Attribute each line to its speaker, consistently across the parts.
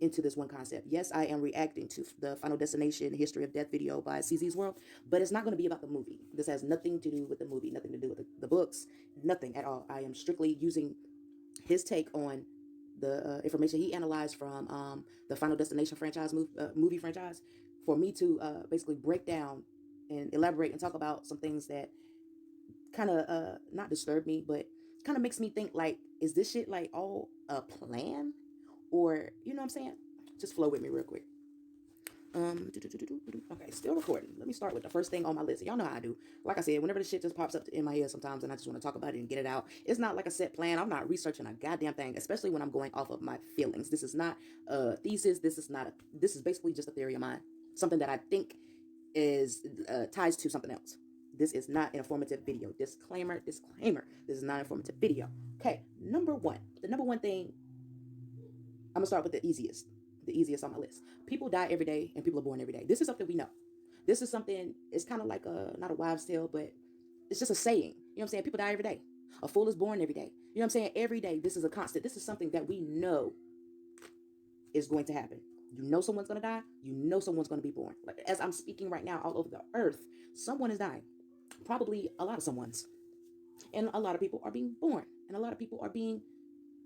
Speaker 1: into this one concept. Yes, I am reacting to the Final Destination History of Death video by CZSWORLD, but it's not going to be about the movie. This has nothing to do with the movie, nothing to do with the books, nothing at all. I am strictly using his take on the information he analyzed from the Final Destination franchise movie franchise for me to basically break down and elaborate and talk about some things that kind of not disturb me, but kind of makes me think like, is this shit like all a plan? Or, you know what I'm saying? Just flow with me real quick. Okay, still recording. Let me start with the first thing on my list. Y'all know how I do. Like I said, whenever the shit just pops up in my head sometimes and I just want to talk about it and get it out, it's not like a set plan. I'm not researching a goddamn thing, especially when I'm going off of my feelings. This is not a thesis. This is basically just a theory of mine. Something that I think is ties to something else. This is not an informative video. Disclaimer, disclaimer. This is not an informative video. Okay, number one. The number one thing, I'm gonna start with the easiest on my list. People die every day and people are born every day. This is something we know. This is something, it's kind of like not a wives' tale, but it's just a saying. You know what I'm saying? People die every day. A fool is born every day. You know what I'm saying? Every day, this is a constant. This is something that we know is going to happen. You know someone's going to die. You know someone's going to be born. Like, as I'm speaking right now all over the earth, someone is dying. Probably a lot of someone's. And a lot of people are being born. And a lot of people are being,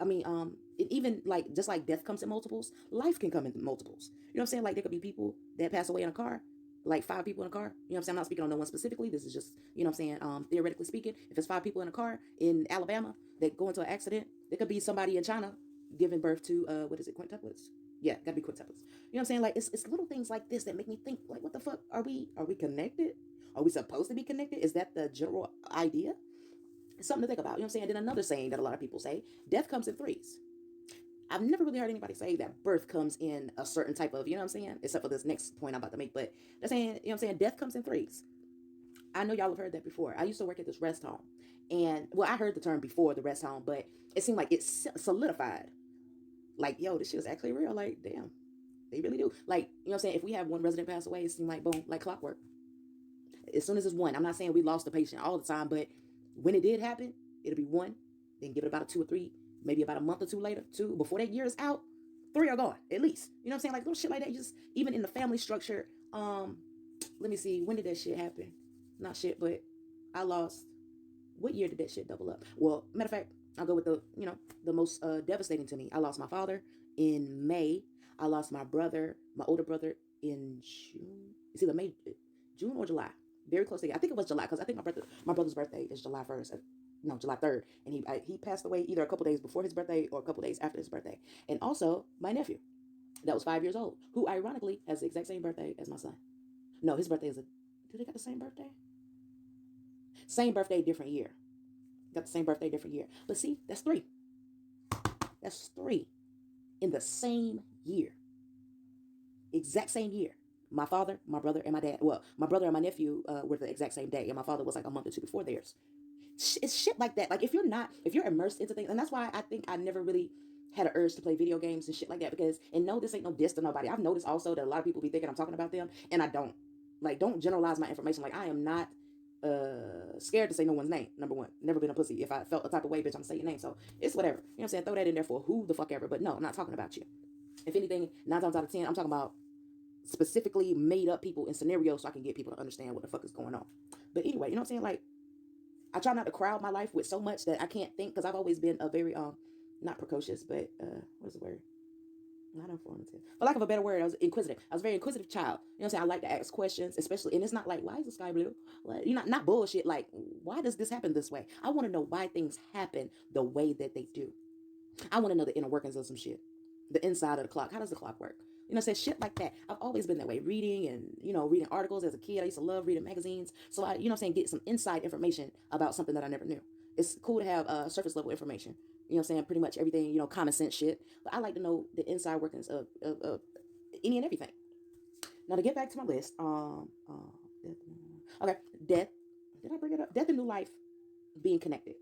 Speaker 1: it even like, just like death comes in multiples, life can come in multiples. You know what I'm saying? Like there could be people that pass away in a car, like 5 people in a car. You know what I'm saying? I'm not speaking on no one specifically. This is just, you know what I'm saying? Theoretically speaking, if it's 5 people in a car in Alabama that go into an accident, there could be somebody in China giving birth to, what is it? Quintuplets? Yeah, gotta be quintuplets. You know what I'm saying? Like it's little things like this that make me think, like, what the fuck? Are we connected? Are we supposed to be connected? Is that the general idea? It's something to think about. You know what I'm saying? Then another saying that a lot of people say, death comes in threes. I've never really heard anybody say that birth comes in a certain type of, you know what I'm saying? Except for this next point I'm about to make. But they're saying, you know what I'm saying? Death comes in threes. I know y'all have heard that before. I used to work at this rest home. And, well, I heard the term before the rest home, but it seemed like it solidified. Like, yo, this shit is actually real. Like, damn, they really do. Like, you know what I'm saying? If we have one resident pass away, it seemed like, boom, like clockwork. As soon as it's one, I'm not saying we lost the patient all the time, but when it did happen, it'll be one, then give it about a 2 or 3, maybe about a month or two later, two, before that year is out, 3 are gone, at least. You know what I'm saying? Like little shit like that, just even in the family structure. Let me see, when did that shit happen? Not shit, but I lost, what year did that shit double up? Well, matter of fact, I'll go with the most devastating to me. I lost my father in May. I lost my brother, my older brother, in June. It's either May, June or July. Very close to, I think it was July, because I think my brother's birthday is July 1st. No, July 3rd. And he passed away either a couple days before his birthday or a couple days after his birthday. And also my nephew, that was 5 years old, who ironically has the exact same birthday as my son. No, his birthday do they got the same birthday? Same birthday, different year. Got the same birthday, different year. But see, that's 3. That's 3 in the same year. Exact same year. My father, my brother, and my dad. Well, my brother and my nephew were the exact same day, and my father was like a month or two before theirs. It's shit like that. Like if you're immersed into things, and that's why I think I never really had an urge to play video games and shit like that, because, and no, this ain't no diss to nobody. I've noticed also that a lot of people be thinking I'm talking about them, and I don't. Like, don't generalize my information. Like, I am not scared to say no one's name. Number one, never been a pussy. If I felt a type of way, bitch, I'm saying your name. So it's whatever. You know what I'm saying? Throw that in there for who the fuck ever. But no, I'm not talking about you. If anything, 9 times out of 10, I'm talking about specifically made up people in scenarios so I can get people to understand what the fuck is going on. But anyway, you know what I'm saying? Like, I try not to crowd my life with so much that I can't think, because I've always been a very not precocious, but what is the word? Not informative. For lack of a better word, I was inquisitive. I was a very inquisitive child. You know what I'm saying? I like to ask questions, especially, and it's not like, why is the sky blue? Like, you know, not bullshit. Like, why does this happen this way? I want to know why things happen the way that they do. I want to know the inner workings of some shit. The inside of the clock. How does the clock work? You know, say shit like that. I've always been that way. Reading and, reading articles as a kid. I used to love reading magazines. So I, get some inside information about something that I never knew. It's cool to have surface level information. You know what I'm saying? Pretty much everything, common sense shit. But I like to know the inside workings of any and everything. Now to get back to my list, death, okay, death. Did I bring it up? Death and new life being connected.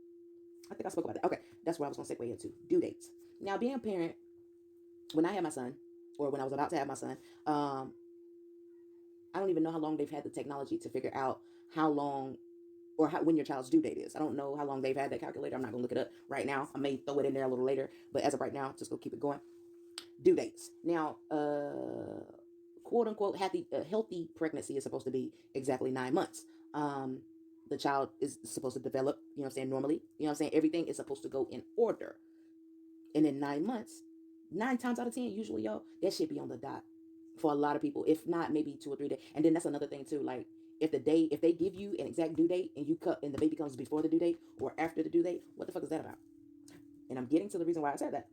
Speaker 1: I think I spoke about that. Okay, that's where I was going to segue into. Due dates. Now, being a parent, when I had my son, or when I was about to have my son, I don't even know how long they've had the technology to figure out how long or when your child's due date is. I don't know how long they've had that calculator. I'm not going to look it up right now. I may throw it in there a little later, but as of right now, just go keep it going. Due dates. Now, quote unquote healthy pregnancy is supposed to be exactly 9 months. Um, the child is supposed to develop, you know what I'm saying, normally. You know what I'm saying? Everything is supposed to go in order. And in 9 months, 9 times out of 10, usually, yo, that should be on the dot for a lot of people. If not, maybe 2 or 3 days. And then that's another thing too. Like if they give you an exact due date and you cut and the baby comes before the due date or after the due date, what the fuck is that about? And I'm getting to the reason why I said that.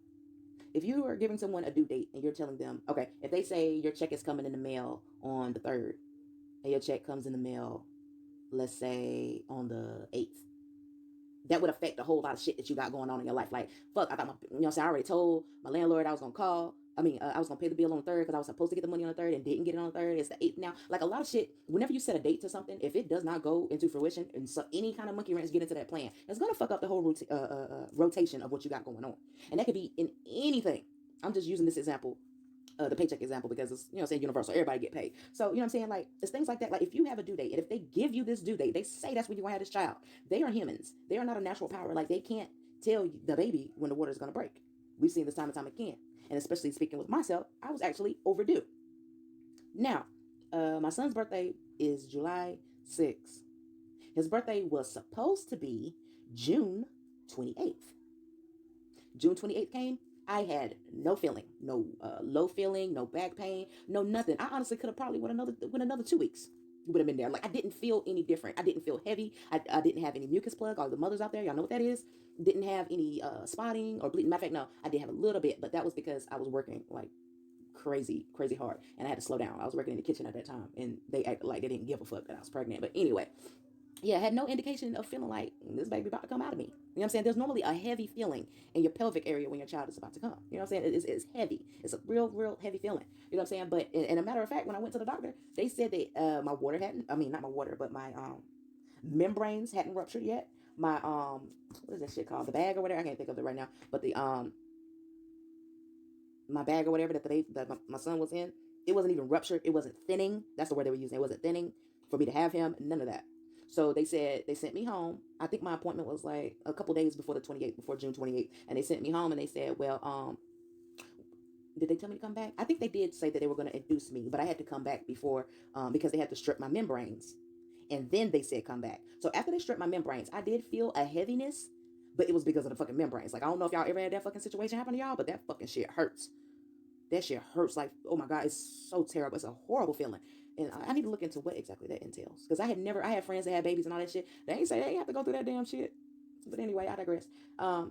Speaker 1: If you are giving someone a due date and you're telling them, okay, if they say your check is coming in the mail on the 3rd and your check comes in the mail, let's say on the 8th, that would affect a whole lot of shit that you got going on in your life. Like, fuck, I thought you know what I'm saying, I already told my landlord I was gonna call. I was gonna pay the bill on the 3rd because I was supposed to get the money on the 3rd and didn't get it on the 3rd. It's the 8th now. Like a lot of shit. Whenever you set a date to something, if it does not go into fruition and so any kind of monkey wrench get into that plan, it's gonna fuck up the whole rotation of what you got going on. And that could be in anything. I'm just using this example, the paycheck example, because it's, you know, saying universal, everybody get paid. So, you know what I'm saying? Like, it's things like that. Like, if you have a due date and if they give you this due date, they say that's when you're gonna have this child. They are humans. They are not a natural power. Like, they can't tell the baby when the water is gonna break. We've seen this time and time again. And especially speaking with myself, I was actually overdue. Now, my son's birthday is July 6th. His birthday was supposed to be June 28th. June 28th came, I had no feeling, no low feeling, no back pain, no nothing. I honestly could have probably went another 2 weeks. Would have been there. Like I didn't feel any different. I didn't feel heavy. I didn't have any mucus plug. All the mothers out there, y'all know what that is. Didn't have any spotting or bleeding. Matter of fact, no, I did have a little bit, but that was because I was working like crazy, crazy hard, and I had to slow down. I was working in the kitchen at that time, and they acted like they didn't give a fuck that I was pregnant. But anyway, yeah, I had no indication of feeling like this baby about to come out of me. You know what I'm saying? There's normally a heavy feeling in your pelvic area when your child is about to come. You know what I'm saying? It's heavy. It's a real heavy feeling. You know what I'm saying? But in a matter of fact, when I went to the doctor, they said that my water hadn't, I mean, not my water, but my membranes hadn't ruptured yet. My, what is that shit called? The bag or whatever? I can't think of it right now. But my bag or whatever that my son was in, it wasn't even ruptured. It wasn't thinning. That's the word they were using. It wasn't thinning for me to have him. None of that. So they said they sent me home. I think my appointment was like a couple days before the 28th, before June 28th, and they sent me home and they said, well, did they tell me to come back? I think they did say that they were going to induce me, but I had to come back before because they had to strip my membranes, and then they said come back. So after they stripped my membranes, I did feel a heaviness, but it was because of the fucking membranes. Like I don't know if y'all ever had that fucking situation happen to y'all, but that fucking shit hurts. That shit hurts. Like, oh my god, it's so terrible. It's a horrible feeling. And I need to look into what exactly that entails. Because I had friends that had babies and all that shit. They ain't say they ain't have to go through that damn shit. But anyway, I digress.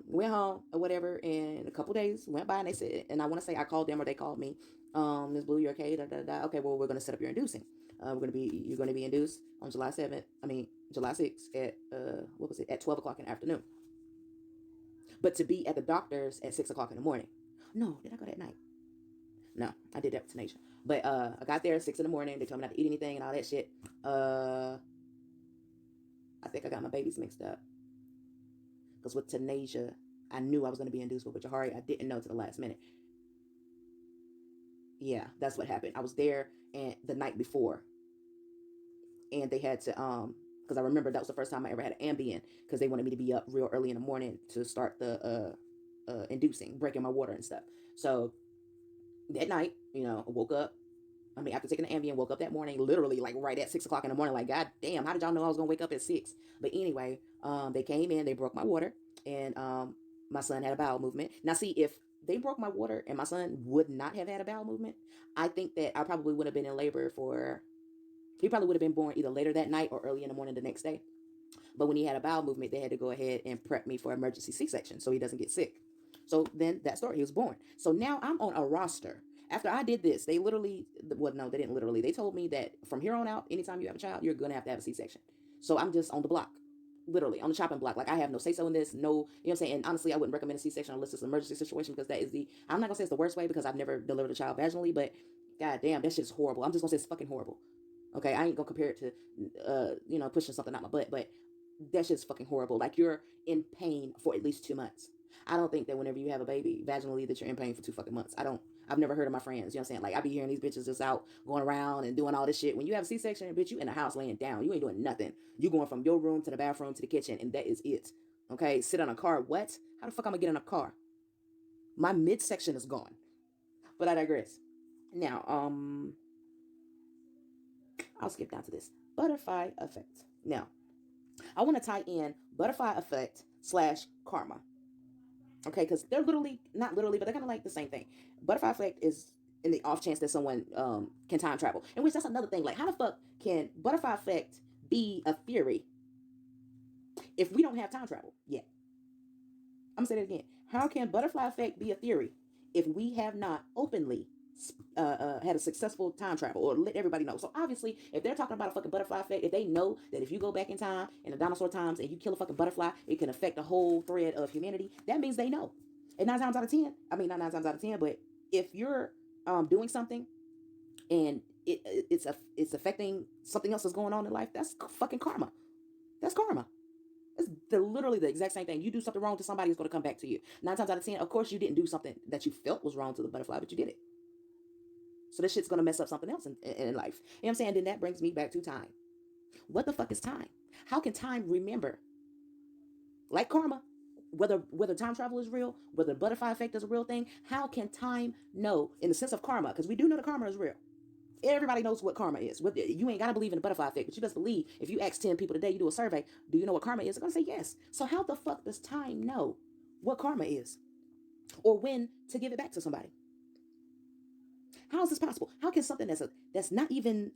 Speaker 1: Went home or whatever, and a couple days went by, and they said, and I want to say I called them or they called me. Miss Blue, you're okay? Da, da, da. Okay, well, we're gonna set up your inducing. You're gonna be induced on July 7th. I mean July 6th at what was it, at 12 o'clock in the afternoon. But to be at the doctor's at 6 o'clock in the morning. No, did I go that night? No, I did that with Tanisha. But I got there at 6 in the morning. They told me not to eat anything and all that shit. I think I got my babies mixed up. Because with Tanisha, I knew I was going to be induced, but with Jahari, I didn't know to the last minute. Yeah, that's what happened. I was there and the night before, and they had to because I remember that was the first time I ever had an Ambien because they wanted me to be up real early in the morning to start the inducing, breaking my water and stuff. So that night, you know, I woke up. I mean, after taking the Ambien, woke up that morning, literally like right at 6 o'clock in the morning. Like, god damn, how did y'all know I was gonna wake up at 6? But anyway, they came in, they broke my water, and my son had a bowel movement. Now, see, if they broke my water and my son would not have had a bowel movement, I think that I probably would have been in labor for. He probably would have been born either later that night or early in the morning the next day. But when he had a bowel movement, they had to go ahead and prep me for emergency C-section so he doesn't get sick. So then that story, he was born. So now I'm on a roster. After I did this, they literally, well, no, they didn't literally. They told me that from here on out, anytime you have a child, you're going to have a C-section. So I'm just on the block, literally on the chopping block. Like I have no say-so in this, no, you know what I'm saying? And honestly, I wouldn't recommend a C-section unless it's an emergency situation because that is I'm not going to say it's the worst way because I've never delivered a child vaginally, but god damn, that shit's horrible. I'm just going to say it's fucking horrible. Okay, I ain't gonna compare it to, pushing something out my butt, but that shit's fucking horrible. Like you're in pain for at least 2 months. I don't think that whenever you have a baby vaginally that you're in pain for 2 fucking months. I've never heard of my friends. You know what I'm saying? Like I be hearing these bitches just out going around and doing all this shit. When you have a C-section, bitch, you in the house laying down. You ain't doing nothing. You going from your room to the bathroom to the kitchen, and that is it. Okay, sit on a car. What? How the fuck I'm gonna get in a car? My midsection is gone. But I digress. Now, I'll skip down to this butterfly effect. Now, I want to tie in butterfly effect slash karma. Okay, because they're literally not literally, but they're kind of like the same thing. Butterfly effect is in the off chance that someone can time travel, in which that's another thing. Like, how the fuck can butterfly effect be a theory if we don't have time travel yet? I'm gonna say that again. How can butterfly effect be a theory if we have not openly had a successful time travel or let everybody know? So obviously, if they're talking about a fucking butterfly effect, if they know that if you go back in time in the dinosaur times and you kill a fucking butterfly, it can affect the whole thread of humanity. That means they know. And 9 times out of 10, I mean not 9 times out of 10, but if you're doing something and it's affecting something else that's going on in life, that's fucking karma. That's karma. It's literally the exact same thing. You do something wrong to somebody, it's going to come back to you. 9 times out of 10, of course, you didn't do something that you felt was wrong to the butterfly, but you did it. So this shit's going to mess up something else in life. You know what I'm saying? Then that brings me back to time. What the fuck is time? How can time remember? Like karma, whether time travel is real, whether the butterfly effect is a real thing, how can time know in the sense of karma? Because we do know that karma is real. Everybody knows what karma is. You ain't got to believe in the butterfly effect, but you best believe if you ask 10 people today, you do a survey, do you know what karma is? They're going to say yes. So how the fuck does time know what karma is? Or when to give it back to somebody? How is this possible? How can something that's not even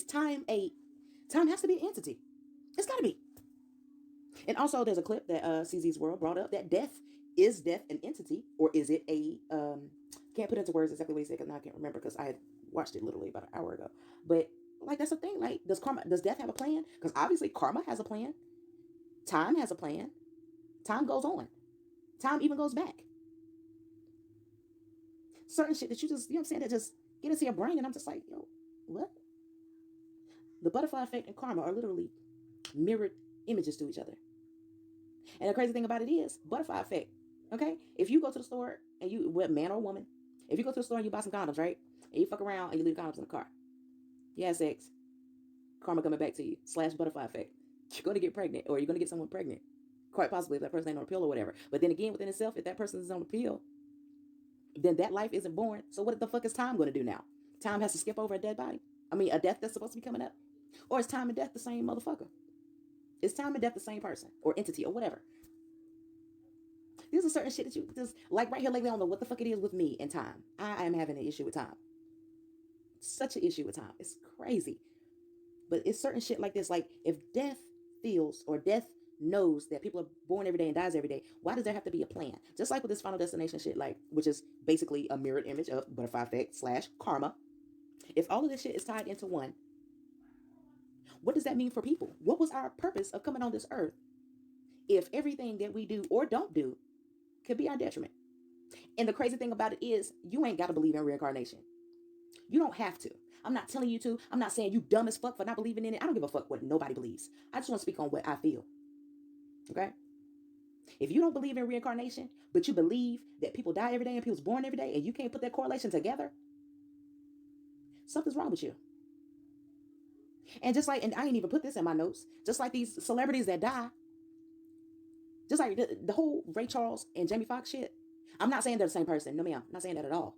Speaker 1: time has to be an entity. It's got to be. And also there's a clip that CZSWORLD brought up that is death an entity, or is it a can't put into words exactly what he said because now I can't remember because I had watched it literally about an hour ago. But like that's the thing. Like does death have a plan? Because obviously karma has a plan. Time has a plan. Time goes on. Time even goes back. Certain shit that you just, you know what I'm saying, that just get into your brain, and I'm just like, yo, what? The butterfly effect and karma are literally mirrored images to each other. And the crazy thing about it is butterfly effect. Okay, if you go to the store and you, what man or woman, if you go to the store and you buy some condoms, right, and you fuck around and you leave condoms in the car, you have sex, karma coming back to you / butterfly effect. You're gonna get pregnant, or you're gonna get someone pregnant, quite possibly if that person ain't on a pill or whatever. But then again, within itself, if that person is on a pill, then that life isn't born. So what the fuck is time gonna do now? Time has to skip over a dead body. I mean, a death that's supposed to be coming up, or is time and death the same motherfucker? Is time and death the same person or entity or whatever? These are certain shit that you just like right here lately. I don't know what the fuck it is with me and time. I am having an issue with time. Such an issue with time. It's crazy. But it's certain shit like this. Like if death feels or death knows that people are born every day and dies every day, why does there have to be a plan? Just like with this Final Destination shit, like which is basically a mirrored image of butterfly effect / karma. If all of this shit is tied into one, what does that mean for people? What was our purpose of coming on this earth if everything that we do or don't do could be our detriment? And the crazy thing about it is you ain't got to believe in reincarnation. You don't have to. I'm not telling you to. I'm not saying you dumb as fuck for not believing in it. I don't give a fuck what nobody believes. I just want to speak on what I feel. Okay? If you don't believe in reincarnation, but you believe that people die every day and people's born every day, and you can't put that correlation together, something's wrong with you. And just like, and I ain't even put this in my notes, just like these celebrities that die, just like the whole Ray Charles and Jamie Foxx shit. I'm not saying they're the same person. No, ma'am. I'm not saying that at all.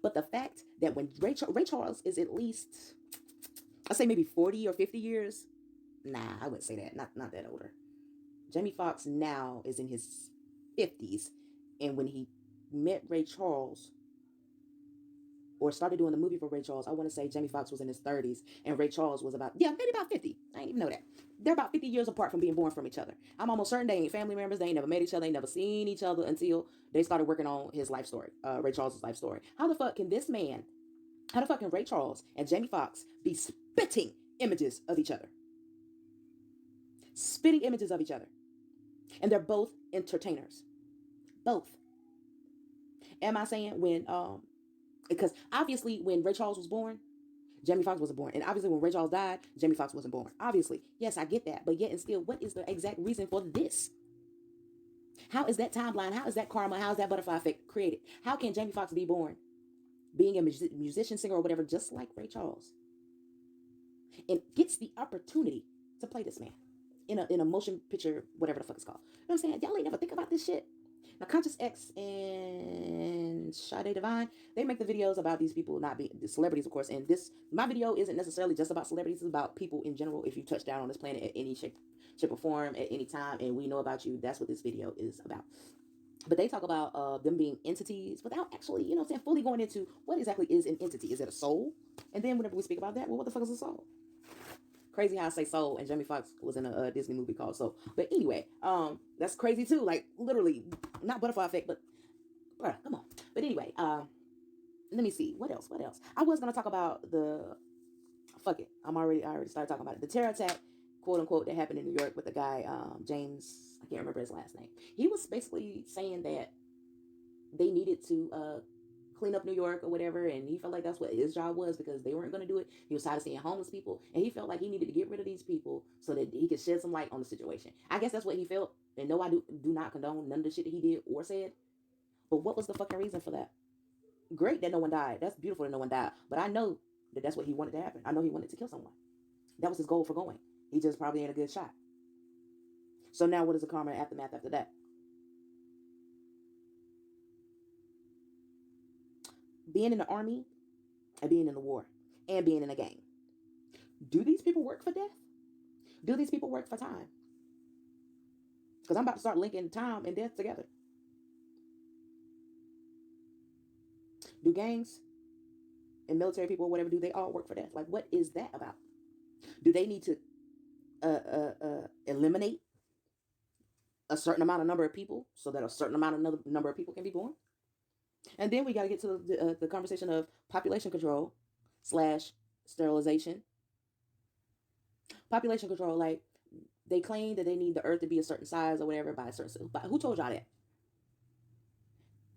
Speaker 1: But the fact that when Ray Charles is at least, I'd say maybe 40 or 50 years. Nah, I wouldn't say that. Not that older. Jamie Foxx now is in his 50s. And when he met Ray Charles, or started doing the movie for Ray Charles, I want to say Jamie Foxx was in his 30s and Ray Charles was about, maybe about 50. I didn't even know that. They're about 50 years apart from being born from each other. I'm almost certain they ain't family members. They ain't never met each other. They ain't never seen each other until they started working on his life story, Ray Charles' life story. How the fuck can Ray Charles and Jamie Foxx be spitting images of each other? Spitting images of each other. And they're both entertainers. Both. Am I saying because obviously when Ray Charles was born, Jamie Foxx wasn't born. And obviously when Ray Charles died, Jamie Foxx wasn't born. Obviously. Yes, I get that. But yet and still, what is the exact reason for this? How is that timeline? How is that karma? How is that butterfly effect created? How can Jamie Foxx be born being a musician, singer, or whatever, just like Ray Charles, and gets the opportunity to play this man in a motion picture, whatever the fuck it's called? You know what I'm saying? Y'all ain't never think about this shit. Now, Conscious X and Sade Divine, they make the videos about these people not being the celebrities, of course. And my video isn't necessarily just about celebrities. It's about people in general. If you touch down on this planet at any shape or form at any time, and we know about you, that's what this video is about. But they talk about them being entities without actually, you know what I'm saying, fully going into what exactly is an entity. Is it a soul? And then whenever we speak about that, well, what the fuck is a soul? Crazy how I say soul, and Jamie Foxx was in a Disney movie called Soul. But anyway, that's crazy too. Like, literally, not butterfly effect, but bruh, come on. But anyway, let me see. What else? I was gonna talk about fuck it. I already started talking about it. The terror attack, quote unquote, that happened in New York with the guy, James, I can't remember his last name. He was basically saying that they needed to clean up New York or whatever, and he felt like that's what his job was because they weren't going to do it. He was tired of seeing homeless people, and he felt like he needed to get rid of these people so that he could shed some light on the situation. I guess that's what he felt, and no, I do not condone none of the shit that he did or said. But what was the fucking reason for that? Great that no one died. That's beautiful that no one died. But I know that that's what he wanted to happen. I know he wanted to kill someone. That was his goal for going. He just probably ain't a good shot. So now what is the karma and aftermath after that? Being in the army and being in the war and being in a gang. Do these people work for death? Do these people work for time? Because I'm about to start linking time and death together. Do gangs and military people or whatever, do they all work for death? Like, what is that about? Do they need to eliminate a certain amount of number of people so that a certain amount of number of people can be born? And then we got to get to the conversation of population control / sterilization. Population control, like, they claim that they need the earth to be a certain size or whatever by a certain, but who told y'all that?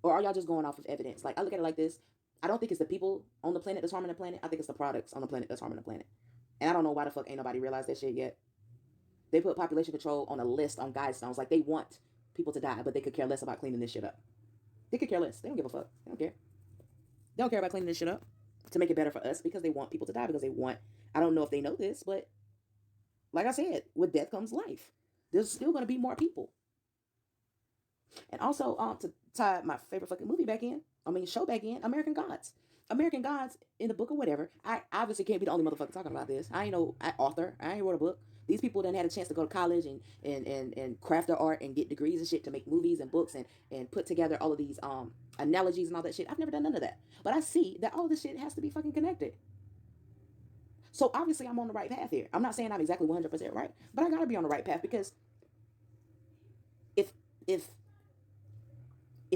Speaker 1: Or are y'all just going off of evidence? Like, I look at it like this. I don't think it's the people on the planet that's harming the planet. I think it's the products on the planet that's harming the planet. And I don't know why the fuck ain't nobody realized that shit yet. They put population control on a list on guidestones. Like, they want people to die, but they could care less about cleaning this shit up. They could care less. They don't give a fuck. They don't care. They don't care about cleaning this shit up to make it better for us because they want people to die, because they want, I don't know if they know this, but like I said, with death comes life. There's still going to be more people. And also, to tie my favorite fucking movie back in, show back in, American Gods. American Gods in the book or whatever. I obviously can't be the only motherfucker talking about this. I ain't no author. I ain't wrote a book. These people done had a chance to go to college and craft their art and get degrees and shit to make movies and books and put together all of these analogies and all that shit. I've never done none of that. But I see that all this shit has to be fucking connected. So obviously I'm on the right path here. I'm not saying I'm exactly 100% right, but I gotta be on the right path, because if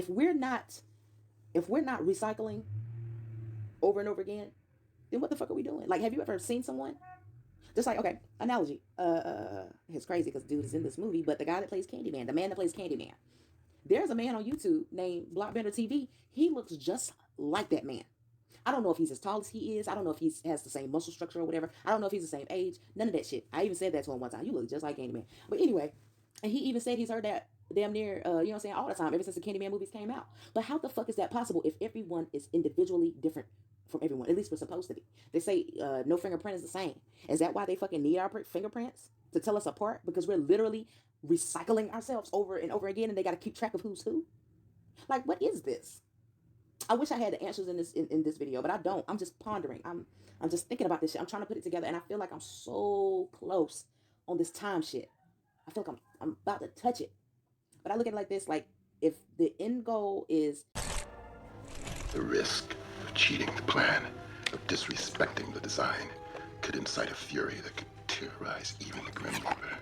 Speaker 1: we're not recycling over and over again, then what the fuck are we doing? Like, have you ever seen someone? Just like, okay, analogy. It's crazy because dude is in this movie, but the guy that plays Candyman, the man that plays Candyman, there's a man on YouTube named Blockbender TV. He looks just like that man. I don't know if he's as tall as he is. I don't know if he has the same muscle structure or whatever. I don't know if he's the same age. None of that shit. I even said that to him one time. You look just like Candyman. But anyway, and he even said he's heard that damn near, you know what I'm saying, all the time, ever since the Candyman movies came out. But how the fuck is that possible if everyone is individually different from everyone? At least we're supposed to be. They say no fingerprint is the same. Is that why they fucking need our fingerprints? To tell us apart? Because we're literally recycling ourselves over and over again, and they got to keep track of who's who? Like, what is this? I wish I had the answers in this video, but I don't. I'm just pondering. I'm just thinking about this shit. I'm trying to put it together, and I feel like I'm so close on this time shit. I feel like I'm about to touch it. But I look at it like this, like, if the end goal is
Speaker 2: the risk of cheating the plan, of disrespecting the design, could incite a fury that could terrorize even the Grim Reaper.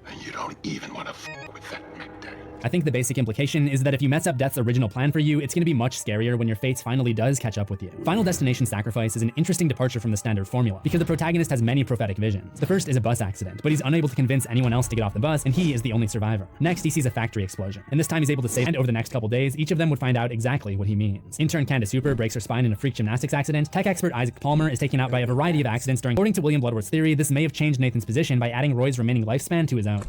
Speaker 2: And you don't even want to f*** with that McDay.
Speaker 3: I think the basic implication is that if you mess up Death's original plan for you, it's going to be much scarier when your fate finally does catch up with you. Final Destination Sacrifice is an interesting departure from the standard formula, because the protagonist has many prophetic visions. The first is a bus accident, but he's unable to convince anyone else to get off the bus, and he is the only survivor. Next, he sees a factory explosion, and this time he's able to save, and over the next couple days, each of them would find out exactly what he means. Intern Candace Hooper breaks her spine in a freak gymnastics accident. Tech expert Isaac Palmer is taken out by a variety of accidents during. According to William Bloodworth's theory, this may have changed Nathan's position by adding Roy's remaining lifespan to his own.
Speaker 2: You're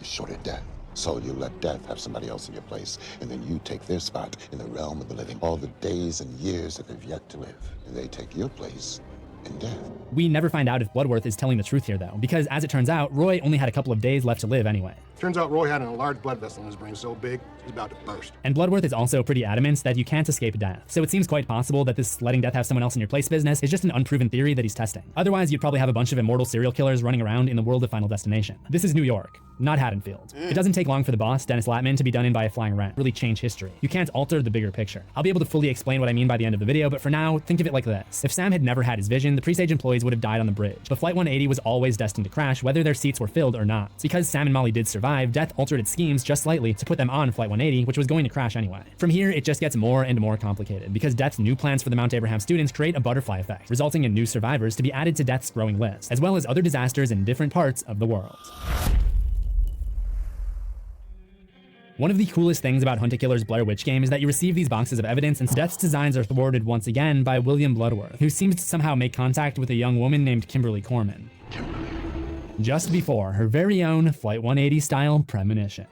Speaker 2: short of death, so you let death have somebody else in your place, and then you take their spot in the realm of the living. All the days and years that they've yet to live, and they take your place in death.
Speaker 3: We never find out if Bloodworth is telling the truth here, though, because as it turns out, Roy only had a couple of days left to live anyway.
Speaker 4: Turns out Roy had a large blood vessel in his brain so big, he's about to burst.
Speaker 3: And Bloodworth is also pretty adamant that you can't escape death, so it seems quite possible that this letting death have someone else in your place business is just an unproven theory that he's testing. Otherwise, you'd probably have a bunch of immortal serial killers running around in the world of Final Destination. This is New York, not Haddonfield. It doesn't take long for the boss, Dennis Latman, to be done in by a flying rat, really change history. You can't alter the bigger picture. I'll be able to fully explain what I mean by the end of the video, but for now, think of it like this. If Sam had never had his vision, the Presage employees would have died on the bridge, but Flight 180 was always destined to crash, whether their seats were filled or not. Because Sam and Molly did survive, death altered its schemes just slightly to put them on Flight 180, which was going to crash anyway. From here, it just gets more and more complicated, because Death's new plans for the Mount Abraham students create a butterfly effect, resulting in new survivors to be added to Death's growing list, as well as other disasters in different parts of the world. One of the coolest things about Hunt a Killer's Blair Witch game is that you receive these boxes of evidence, and Death's designs are thwarted once again by William Bloodworth, who seems to somehow make contact with a young woman named Kimberly Corman, just before her very own Flight 180 style premonition.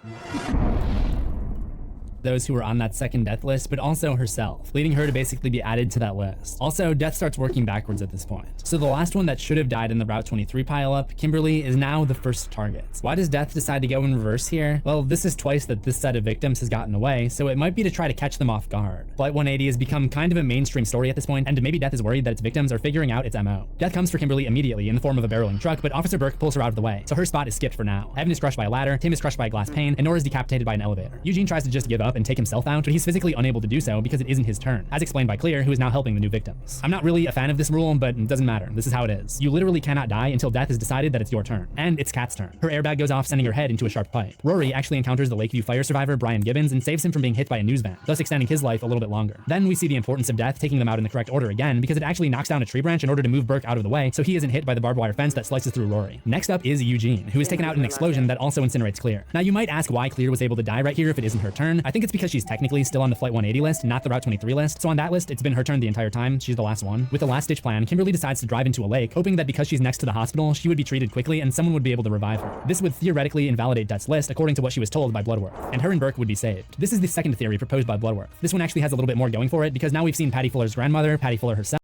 Speaker 3: Those who were on that second death list, but also herself, leading her to basically be added to that list. Also, Death starts working backwards at this point. So the last one that should have died in the Route 23 pileup, Kimberly, is now the first target. Why does Death decide to go in reverse here? Well, this is twice that this set of victims has gotten away, so it might be to try to catch them off guard. Flight 180 has become kind of a mainstream story at this point, and maybe Death is worried that its victims are figuring out its MO. Death comes for Kimberly immediately in the form of a barreling truck, but Officer Burke pulls her out of the way, so her spot is skipped for now. Evan is crushed by a ladder, Tim is crushed by a glass pane, and Nora is decapitated by an elevator. Eugene tries to just give up and take himself out, but he's physically unable to do so because it isn't his turn, as explained by Clear, who is now helping the new victims. I'm not really a fan of this rule, but it doesn't matter. This is how it is. You literally cannot die until Death has decided that it's your turn. And it's Kat's turn. Her airbag goes off, sending her head into a sharp pipe. Rory actually encounters the Lakeview fire survivor Brian Gibbons and saves him from being hit by a news van, thus extending his life a little bit longer. Then we see the importance of Death taking them out in the correct order again, because it actually knocks down a tree branch in order to move Burke out of the way so he isn't hit by the barbed wire fence that slices through Rory. Next up is Eugene, who is taken out in an explosion that also incinerates Clear. Now you might ask why Clear was able to die right here if it isn't her turn. I think it's because she's technically still on the Flight 180 list, not the Route 23 list. So on that list, it's been her turn the entire time. She's the last one. With the last ditch plan, Kimberly decides to drive into a lake, hoping that because she's next to the hospital, she would be treated quickly and someone would be able to revive her. This would theoretically invalidate Death's list according to what she was told by Bloodworth, and her and Burke would be saved. This is the second theory proposed by Bloodworth. This one actually has a little bit more going for it because now we've seen Patty Fuller's grandmother, Patty Fuller herself,